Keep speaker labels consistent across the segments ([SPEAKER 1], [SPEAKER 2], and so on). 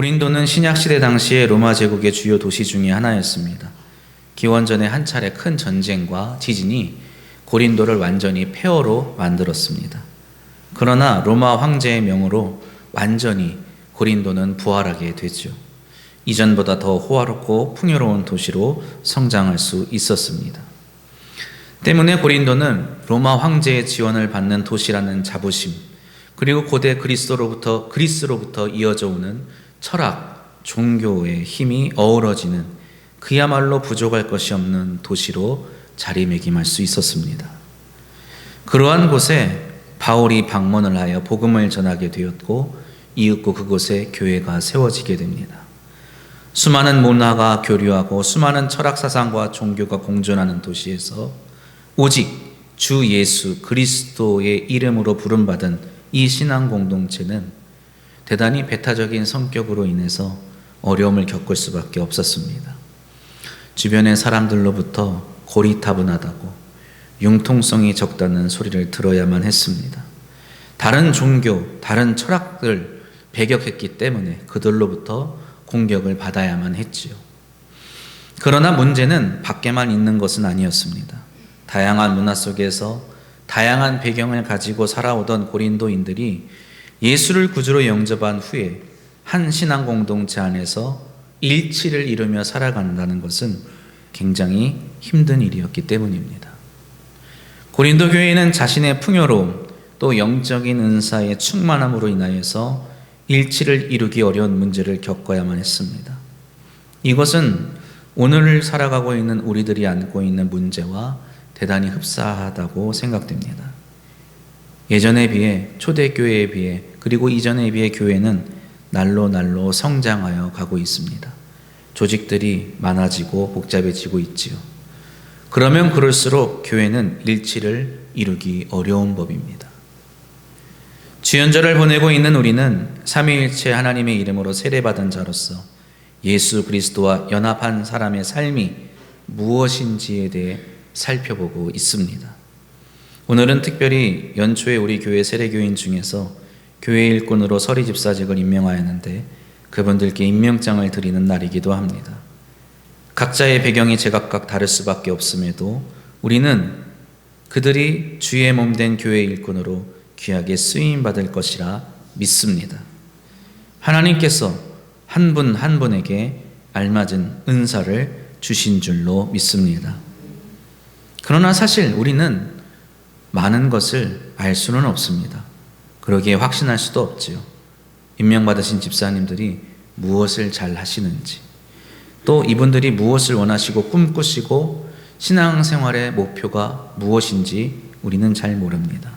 [SPEAKER 1] 고린도는 신약시대 당시의 로마 제국의 주요 도시 중의 하나였습니다. 기원전에 한 차례 큰 전쟁과 지진이 고린도를 완전히 폐허로 만들었습니다. 그러나 로마 황제의 명으로 완전히 고린도는 부활하게 됐죠. 이전보다 더 호화롭고 풍요로운 도시로 성장할 수 있었습니다. 때문에 고린도는 로마 황제의 지원을 받는 도시라는 자부심, 그리고 고대 그리스로부터 이어져 오는 철학, 종교의 힘이 어우러지는 그야말로 부족할 것이 없는 도시로 자리매김할 수 있었습니다. 그러한 곳에 바울이 방문을 하여 복음을 전하게 되었고 이윽고 그곳에 교회가 세워지게 됩니다. 수많은 문화가 교류하고 수많은 철학 사상과 종교가 공존하는 도시에서 오직 주 예수 그리스도의 이름으로 부름받은 이 신앙 공동체는 대단히 배타적인 성격으로 인해서 어려움을 겪을 수밖에 없었습니다. 주변의 사람들로부터 고리타분하다고 융통성이 적다는 소리를 들어야만 했습니다. 다른 종교, 다른 철학을 배격했기 때문에 그들로부터 공격을 받아야만 했지요. 그러나 문제는 밖에만 있는 것은 아니었습니다. 다양한 문화 속에서 다양한 배경을 가지고 살아오던 고린도인들이 예수를 구주로 영접한 후에 한 신앙 공동체 안에서 일치를 이루며 살아간다는 것은 굉장히 힘든 일이었기 때문입니다. 고린도 교회는 자신의 풍요로움 또 영적인 은사의 충만함으로 인하여서 일치를 이루기 어려운 문제를 겪어야만 했습니다. 이것은 오늘 살아가고 있는 우리들이 안고 있는 문제와 대단히 흡사하다고 생각됩니다. 예전에 비해, 초대교회에 비해, 그리고 이전에 비해 교회는 날로 성장하여 가고 있습니다. 조직들이 많아지고 복잡해지고 있지요. 그러면 그럴수록 교회는 일치를 이루기 어려운 법입니다. 주연절을 보내고 있는 우리는 삼위일체 하나님의 이름으로 세례받은 자로서 예수 그리스도와 연합한 사람의 삶이 무엇인지에 대해 살펴보고 있습니다. 오늘은 특별히 연초에 우리 교회 세례교인 중에서 교회 일꾼으로 서리 집사직을 임명하였는데 그분들께 임명장을 드리는 날이기도 합니다. 각자의 배경이 제각각 다를 수밖에 없음에도 우리는 그들이 주의 몸된 교회 일꾼으로 귀하게 쓰임받을 것이라 믿습니다. 하나님께서 한 분 한 분에게 알맞은 은사를 주신 줄로 믿습니다. 그러나 사실 우리는 많은 것을 알 수는 없습니다. 그러기에 확신할 수도 없지요. 임명받으신 집사님들이 무엇을 잘 하시는지, 또 이분들이 무엇을 원하시고 꿈꾸시고 신앙생활의 목표가 무엇인지 우리는 잘 모릅니다.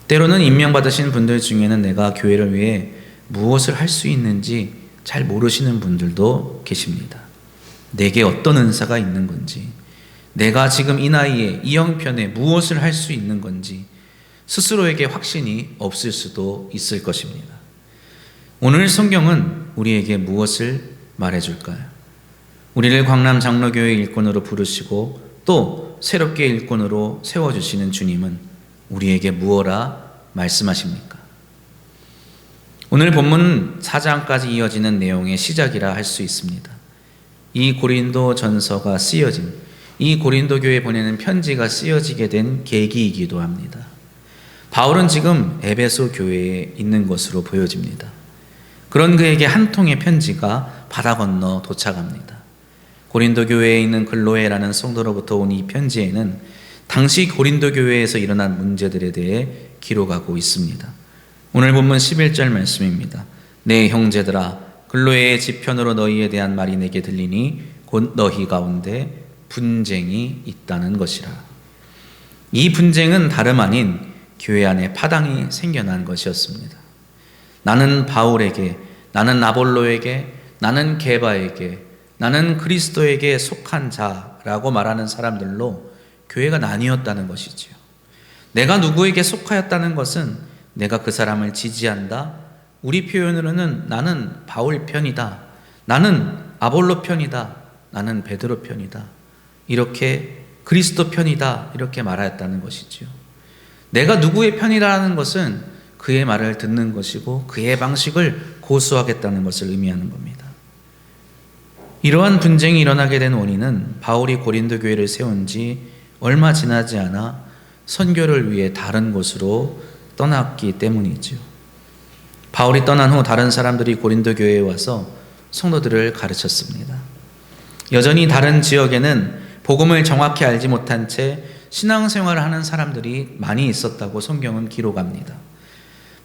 [SPEAKER 1] 때로는 임명받으신 분들 중에는 내가 교회를 위해 무엇을 할 수 있는지 잘 모르시는 분들도 계십니다. 내게 어떤 은사가 있는 건지, 내가 지금 이 나이에 이 형편에 무엇을 할 수 있는 건지 스스로에게 확신이 없을 수도 있을 것입니다. 오늘 성경은 우리에게 무엇을 말해줄까요? 우리를 광남 장로교회 일꾼으로 부르시고 또 새롭게 일꾼으로 세워주시는 주님은 우리에게 무엇라 말씀하십니까? 오늘 본문 4장까지 이어지는 내용의 시작이라 할 수 있습니다. 이 고린도 전서가 쓰여진, 이 고린도 교회에 보내는 편지가 쓰여지게 된 계기이기도 합니다. 바울은 지금 에베소 교회에 있는 것으로 보여집니다. 그런 그에게 한 통의 편지가 바다 건너 도착합니다. 고린도 교회에 있는 글로에라는 성도로부터 온 이 편지에는 당시 고린도 교회에서 일어난 문제들에 대해 기록하고 있습니다. 오늘 본문 11절 말씀입니다. 내 형제들아, 글로에의 지편으로 너희에 대한 말이 내게 들리니 곧 너희 가운데 분쟁이 있다는 것이라. 이 분쟁은 다름 아닌 교회 안에 파당이 생겨난 것이었습니다. 나는 바울에게, 나는 아볼로에게, 나는 게바에게, 나는 그리스도에게 속한 자라고 말하는 사람들로 교회가 나뉘었다는 것이지요. 내가 누구에게 속하였다는 것은 내가 그 사람을 지지한다. 우리 표현으로는 나는 바울 편이다. 나는 아볼로 편이다. 나는 베드로 편이다. 이렇게 그리스도 편이다. 이렇게 말하였다는 것이지요. 내가 누구의 편이라는 것은 그의 말을 듣는 것이고 그의 방식을 고수하겠다는 것을 의미하는 겁니다. 이러한 분쟁이 일어나게 된 원인은 바울이 고린도 교회를 세운 지 얼마 지나지 않아 선교를 위해 다른 곳으로 떠났기 때문이죠. 바울이 떠난 후 다른 사람들이 고린도 교회에 와서 성도들을 가르쳤습니다. 여전히 다른 지역에는 복음을 정확히 알지 못한 채 신앙생활을 하는 사람들이 많이 있었다고 성경은 기록합니다.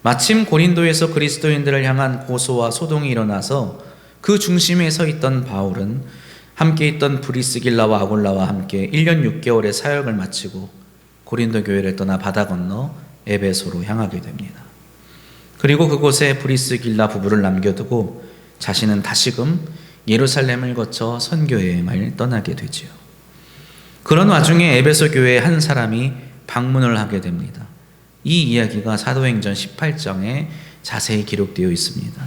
[SPEAKER 1] 마침 고린도에서 그리스도인들을 향한 고소와 소동이 일어나서 그 중심에 서 있던 바울은 함께 있던 브리스길라와 아굴라와 함께 1년 6개월의 사역을 마치고 고린도 교회를 떠나 바다 건너 에베소로 향하게 됩니다. 그리고 그곳에 브리스길라 부부를 남겨두고 자신은 다시금 예루살렘을 거쳐 선교 여행을 떠나게 되지요. 그런 와중에 에베소 교회에 한 사람이 방문을 하게 됩니다. 이 이야기가 사도행전 18장에 자세히 기록되어 있습니다.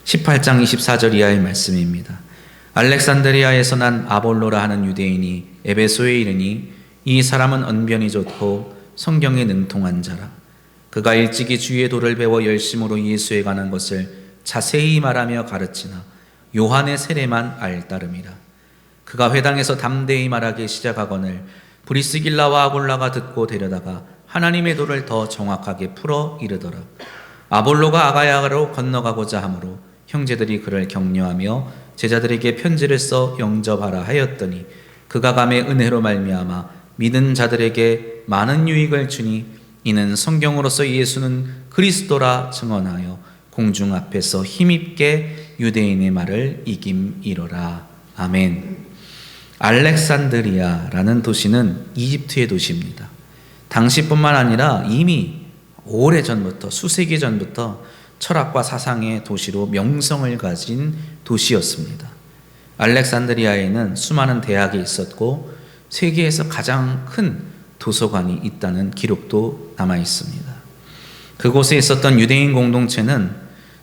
[SPEAKER 1] 18장 24절 이하의 말씀입니다. 알렉산드리아에서 난 아볼로라 하는 유대인이 에베소에 이르니 이 사람은 언변이 좋고 성경에 능통한 자라. 그가 일찍이 주의 도를 배워 열심으로 예수에 관한 것을 자세히 말하며 가르치나 요한의 세례만 알 따름이라. 그가 회당에서 담대히 말하기 시작하거늘 브리스길라와 아굴라가 듣고 데려다가 하나님의 도를 더 정확하게 풀어 이르더라. 아볼로가 아가야로 건너가고자 하므로 형제들이 그를 격려하며 제자들에게 편지를 써 영접하라 하였더니 그가 감에 은혜로 말미암아 믿은 자들에게 많은 유익을 주니 이는 성경으로서 예수는 그리스도라 증언하여 공중 앞에서 힘있게 유대인의 말을 이김이로라. 아멘. 알렉산드리아라는 도시는 이집트의 도시입니다. 당시뿐만 아니라 이미 오래전부터 수세기 전부터 철학과 사상의 도시로 명성을 가진 도시였습니다. 알렉산드리아에는 수많은 대학이 있었고 세계에서 가장 큰 도서관이 있다는 기록도 남아 있습니다. 그곳에 있었던 유대인 공동체는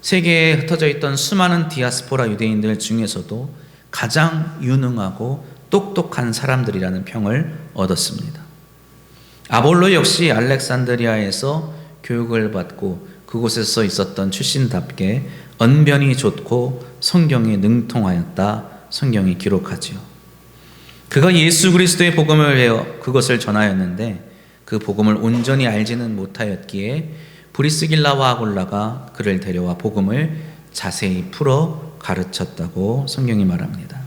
[SPEAKER 1] 세계에 흩어져 있던 수많은 디아스포라 유대인들 중에서도 가장 유능하고 똑똑한 사람들이라는 평을 얻었습니다. 아볼로 역시 알렉산드리아에서 교육을 받고 그곳에서 있었던 출신답게 언변이 좋고 성경에 능통하였다 성경이 기록하지요. 그가 예수 그리스도의 복음을 배워 그것을 전하였는데 그 복음을 온전히 알지는 못하였기에 브리스길라와 아굴라가 그를 데려와 복음을 자세히 풀어 가르쳤다고 성경이 말합니다.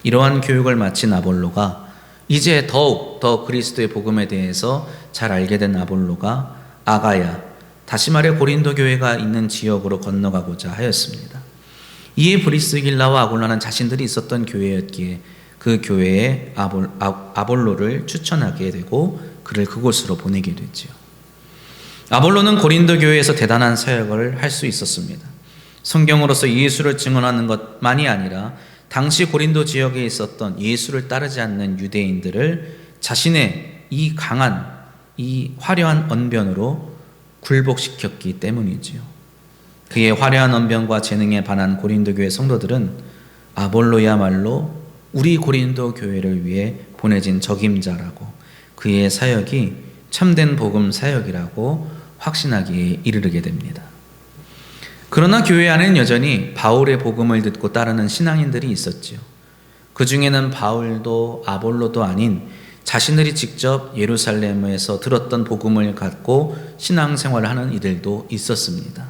[SPEAKER 1] 이러한 교육을 마친 아볼로가 이제 더욱 더 그리스도의 복음에 대해서 잘 알게 된 아볼로가 아가야, 다시 말해 고린도 교회가 있는 지역으로 건너가고자 하였습니다. 이에 브리스길라와 아굴라는 자신들이 있었던 교회였기에 그 교회에 아볼로를 추천하게 되고 그를 그곳으로 보내게 됐지요. 아볼로는 고린도 교회에서 대단한 사역을 할 수 있었습니다. 성경으로서 예수를 증언하는 것만이 아니라 당시 고린도 지역에 있었던 예수를 따르지 않는 유대인들을 자신의 이 강한 이 화려한 언변으로 굴복시켰기 때문이지요. 그의 화려한 언변과 재능에 반한 고린도 교회 성도들은 아볼로야말로 우리 고린도 교회를 위해 보내진 적임자라고 그의 사역이 참된 복음 사역이라고 확신하기에 이르게 됩니다. 그러나 교회 안에는 여전히 바울의 복음을 듣고 따르는 신앙인들이 있었지요. 그 중에는 바울도 아볼로도 아닌 자신들이 직접 예루살렘에서 들었던 복음을 갖고 신앙생활을 하는 이들도 있었습니다.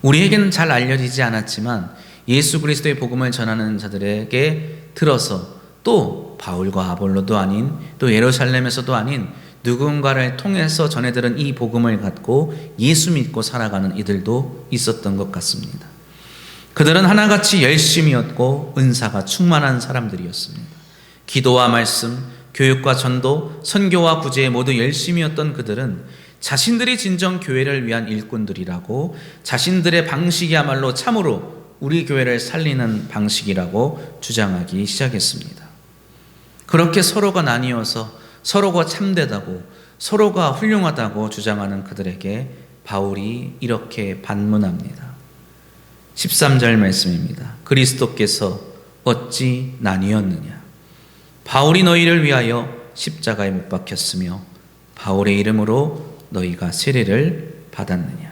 [SPEAKER 1] 우리에게는 잘 알려지지 않았지만 예수 그리스도의 복음을 전하는 자들에게 들어서 또 바울과 아볼로도 아닌 또 예루살렘에서도 아닌 누군가를 통해서 전해들은 이 복음을 갖고 예수 믿고 살아가는 이들도 있었던 것 같습니다. 그들은 하나같이 열심이었고 은사가 충만한 사람들이었습니다. 기도와 말씀, 교육과 전도, 선교와 구제에 모두 열심이었던 그들은 자신들이 진정 교회를 위한 일꾼들이라고 자신들의 방식이야말로 참으로 우리 교회를 살리는 방식이라고 주장하기 시작했습니다. 그렇게 서로가 나뉘어서 서로가 참되다고 서로가 훌륭하다고 주장하는 그들에게 바울이 이렇게 반문합니다. 13절 말씀입니다. 그리스도께서 어찌 나뉘었느냐? 바울이 너희를 위하여 십자가에 못 박혔으며 바울의 이름으로 너희가 세례를 받았느냐?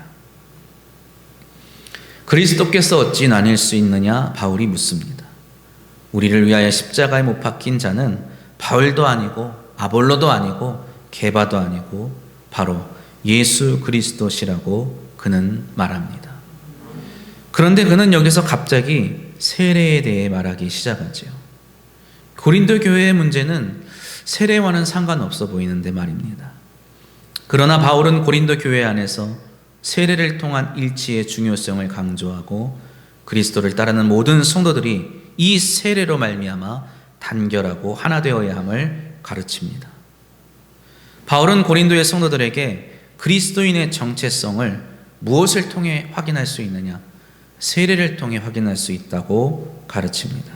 [SPEAKER 1] 그리스도께서 어찌 나뉠 수 있느냐? 바울이 묻습니다. 우리를 위하여 십자가에 못 박힌 자는 바울도 아니고 아볼로도 아니고 게바도 아니고 바로 예수 그리스도시라고 그는 말합니다. 그런데 그는 여기서 갑자기 세례에 대해 말하기 시작하죠. 고린도 교회의 문제는 세례와는 상관없어 보이는데 말입니다. 그러나 바울은 고린도 교회 안에서 세례를 통한 일치의 중요성을 강조하고 그리스도를 따르는 모든 성도들이 이 세례로 말미암아 단결하고 하나 되어야 함을 가르칩니다. 바울은 고린도의 성도들에게 그리스도인의 정체성을 무엇을 통해 확인할 수 있느냐? 세례를 통해 확인할 수 있다고 가르칩니다.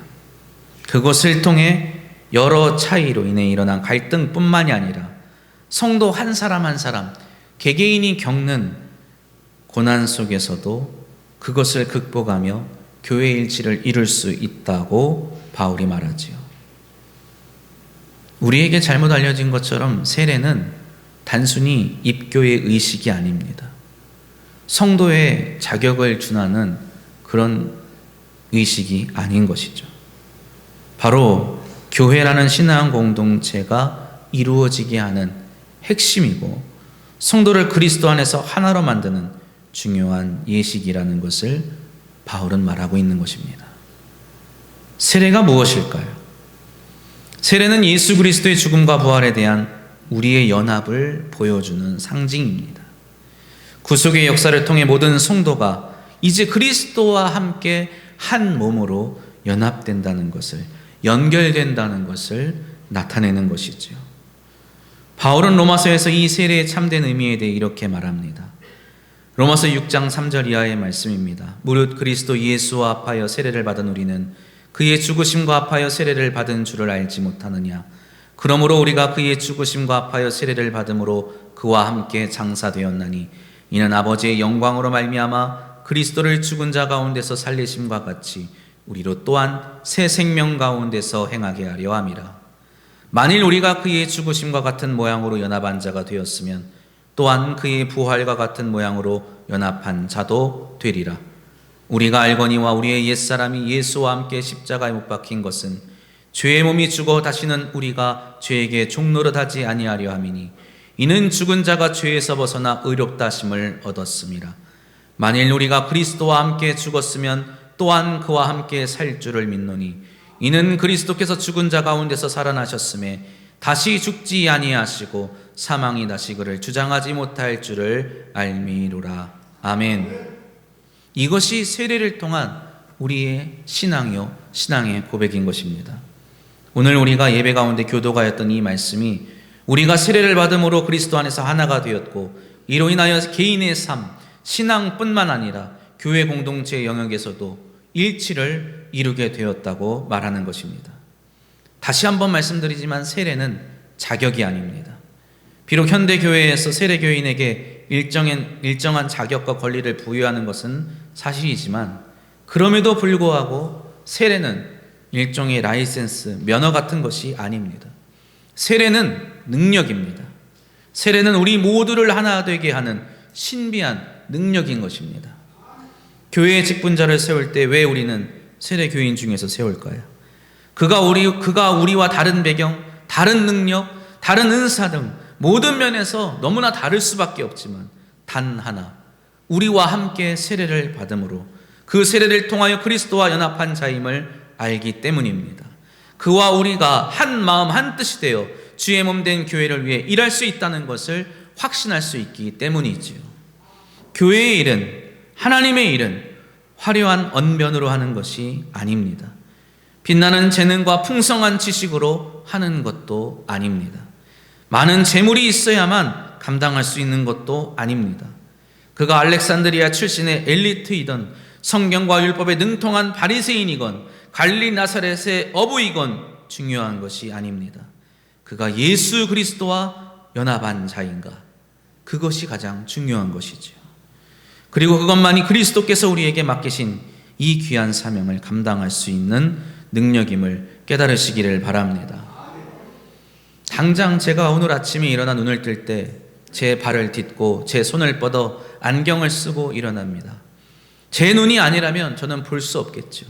[SPEAKER 1] 그것을 통해 여러 차이로 인해 일어난 갈등뿐만이 아니라 성도 한 사람 한 사람 개개인이 겪는 고난 속에서도 그것을 극복하며 교회 일치를 이룰 수 있다고 바울이 말하지요. 우리에게 잘못 알려진 것처럼 세례는 단순히 입교의 의식이 아닙니다. 성도의 자격을 준하는 그런 의식이 아닌 것이죠. 바로 교회라는 신앙 공동체가 이루어지게 하는 핵심이고 성도를 그리스도 안에서 하나로 만드는 중요한 예식이라는 것을 바울은 말하고 있는 것입니다. 세례가 무엇일까요? 세례는 예수 그리스도의 죽음과 부활에 대한 우리의 연합을 보여주는 상징입니다. 구속의 역사를 통해 모든 성도가 이제 그리스도와 함께 한 몸으로 연합된다는 것을, 연결된다는 것을 나타내는 것이죠. 바울은 로마서에서 이 세례의 참된 의미에 대해 이렇게 말합니다. 로마서 6장 3절 이하의 말씀입니다. 무릇 그리스도 예수와 합하여 세례를 받은 우리는 그의 죽으심과 합하여 세례를 받은 줄을 알지 못하느냐? 그러므로 우리가 그의 죽으심과 합하여 세례를 받음으로 그와 함께 장사되었나니 이는 아버지의 영광으로 말미암아 그리스도를 죽은 자 가운데서 살리심과 같이 우리로 또한 새 생명 가운데서 행하게 하려 함이라. 만일 우리가 그의 죽으심과 같은 모양으로 연합한 자가 되었으면 또한 그의 부활과 같은 모양으로 연합한 자도 되리라. 우리가 알거니와 우리의 옛사람이 예수와 함께 십자가에 못 박힌 것은 죄의 몸이 죽어 다시는 우리가 죄에게 종노릇하지 아니하려 함이니 이는 죽은 자가 죄에서 벗어나 의롭다 하심을 얻었음이라. 만일 우리가 그리스도와 함께 죽었으면 또한 그와 함께 살 줄을 믿노니 이는 그리스도께서 죽은 자 가운데서 살아나셨음에 다시 죽지 아니하시고 사망이 다시 그를 주장하지 못할 줄을 알미로라. 아멘. 이것이 세례를 통한 우리의 신앙이요 신앙의 고백인 것입니다. 오늘 우리가 예배 가운데 교도가였던 이 말씀이 우리가 세례를 받음으로 그리스도 안에서 하나가 되었고 이로 인하여 개인의 삶, 신앙뿐만 아니라 교회 공동체의 영역에서도 일치를 이루게 되었다고 말하는 것입니다. 다시 한번 말씀드리지만 세례는 자격이 아닙니다. 비록 현대 교회에서 세례 교인에게 일정한 자격과 권리를 부여하는 것은 사실이지만 그럼에도 불구하고 세례는 일종의 라이센스, 면허 같은 것이 아닙니다. 세례는 능력입니다. 세례는 우리 모두를 하나 되게 하는 신비한 능력인 것입니다. 교회의 직분자를 세울 때 왜 우리는 세례 교인 중에서 세울까요? 그가 우리와 다른 배경, 다른 능력, 다른 은사 등 모든 면에서 너무나 다를 수밖에 없지만 단 하나, 우리와 함께 세례를 받음으로 그 세례를 통하여 그리스도와 연합한 자임을 알기 때문입니다. 그와 우리가 한 마음 한 뜻이 되어 주의 몸 된 교회를 위해 일할 수 있다는 것을 확신할 수 있기 때문이지요. 교회의 일은, 하나님의 일은 화려한 언변으로 하는 것이 아닙니다. 빛나는 재능과 풍성한 지식으로 하는 것도 아닙니다. 많은 재물이 있어야만 감당할 수 있는 것도 아닙니다. 그가 알렉산드리아 출신의 엘리트이던 성경과 율법에 능통한 바리새인이건 갈릴리 나사렛의 어부이건 중요한 것이 아닙니다. 그가 예수 그리스도와 연합한 자인가? 그것이 가장 중요한 것이지요. 그리고 그것만이 그리스도께서 우리에게 맡기신 이 귀한 사명을 감당할 수 있는 능력임을 깨달으시기를 바랍니다. 당장 제가 오늘 아침에 일어나 눈을 뜰 때 제 발을 딛고 제 손을 뻗어 안경을 쓰고 일어납니다. 제 눈이 아니라면 저는 볼 수 없겠죠.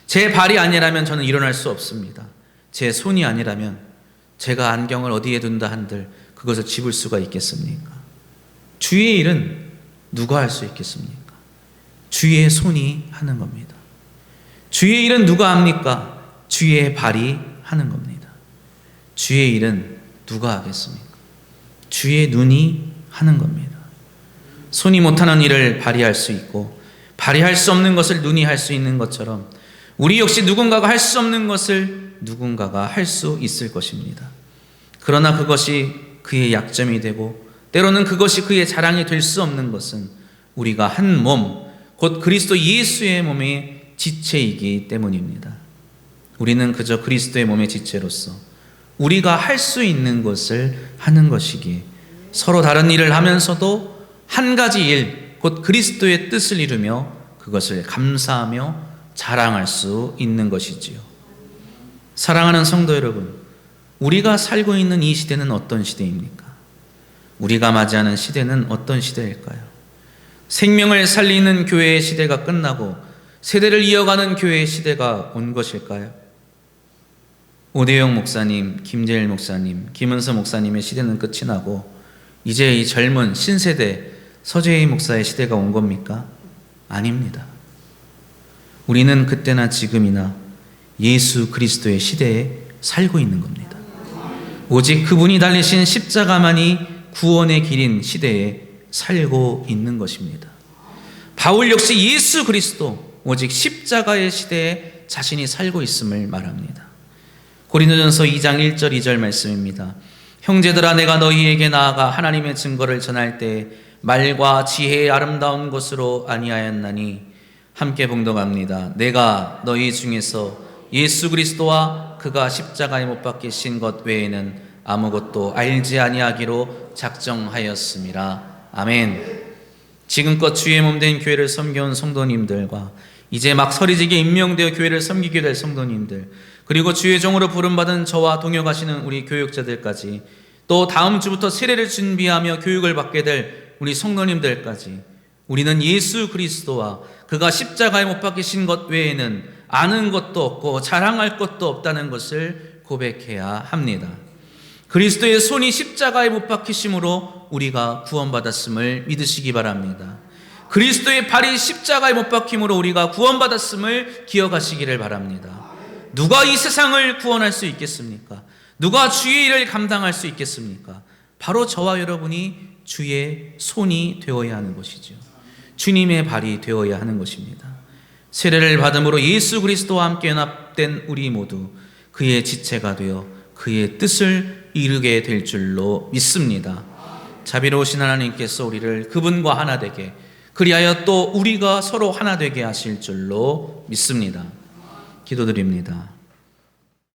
[SPEAKER 1] 제 발이 아니라면 저는 일어날 수 없습니다. 제 손이 아니라면 제가 안경을 어디에 둔다 한들 그것을 집을 수가 있겠습니까? 주의 일은 누가 할 수 있겠습니까? 주의 손이 하는 겁니다. 주의 일은 누가 합니까? 주의 발이 하는 겁니다. 주의 일은 누가 하겠습니까? 주의 눈이 하는 겁니다. 손이 못하는 일을 발이 할 수 있고 발이 할 수 없는 것을 눈이 할 수 있는 것처럼 우리 역시 누군가가 할 수 없는 것을 누군가가 할 수 있을 것입니다. 그러나 그것이 그의 약점이 되고 때로는 그것이 그의 자랑이 될 수 없는 것은 우리가 한 몸, 곧 그리스도 예수의 몸의 지체이기 때문입니다. 우리는 그저 그리스도의 몸의 지체로서 우리가 할 수 있는 것을 하는 것이기에 서로 다른 일을 하면서도 한 가지 일, 곧 그리스도의 뜻을 이루며 그것을 감사하며 자랑할 수 있는 것이지요. 사랑하는 성도 여러분, 우리가 살고 있는 이 시대는 어떤 시대입니까? 우리가 맞이하는 시대는 어떤 시대일까요? 생명을 살리는 교회의 시대가 끝나고 세대를 이어가는 교회의 시대가 온 것일까요? 오대영 목사님, 김재일 목사님, 김은서 목사님의 시대는 끝이 나고 이제 이 젊은 신세대 서재희 목사의 시대가 온 겁니까? 아닙니다. 우리는 그때나 지금이나 예수 그리스도의 시대에 살고 있는 겁니다. 오직 그분이 달리신 십자가만이 구원의 길인 시대에 살고 있는 것입니다. 바울 역시 예수 그리스도 오직 십자가의 시대에 자신이 살고 있음을 말합니다. 고린도전서 2장 1절 2절 말씀입니다. 형제들아 내가 너희에게 나아가 하나님의 증거를 전할 때 말과 지혜의 아름다운 것으로 아니하였나니 함께 봉독합니다. 내가 너희 중에서 예수 그리스도와 그가 십자가에 못 박히신 것 외에는 아무것도 알지 아니하기로 작정하였음이라. 아멘. 지금껏 주의 몸된 교회를 섬겨온 성도님들과 이제 막 서리지게 임명되어 교회를 섬기게 될 성도님들, 그리고 주의 종으로 부름받은 저와 동역하시는 우리 교육자들까지, 또 다음 주부터 세례를 준비하며 교육을 받게 될 우리 성도님들까지, 우리는 예수 그리스도와 그가 십자가에 못 박히신 것 외에는 아는 것도 없고 자랑할 것도 없다는 것을 고백해야 합니다. 그리스도의 손이 십자가에 못 박히심으로 우리가 구원받았음을 믿으시기 바랍니다. 그리스도의 발이 십자가에 못 박힘으로 우리가 구원받았음을 기억하시기를 바랍니다. 누가 이 세상을 구원할 수 있겠습니까? 누가 주의 일을 감당할 수 있겠습니까? 바로 저와 여러분이 주의 손이 되어야 하는 것이죠. 주님의 발이 되어야 하는 것입니다. 세례를 받음으로 예수 그리스도와 함께 연합된 우리 모두 그의 지체가 되어 그의 뜻을 이루게 될 줄로 믿습니다. 자비로우신 하나님께서 우리를 그분과 하나 되게, 그리하여 또 우리가 서로 하나 되게 하실 줄로 믿습니다. 기도드립니다.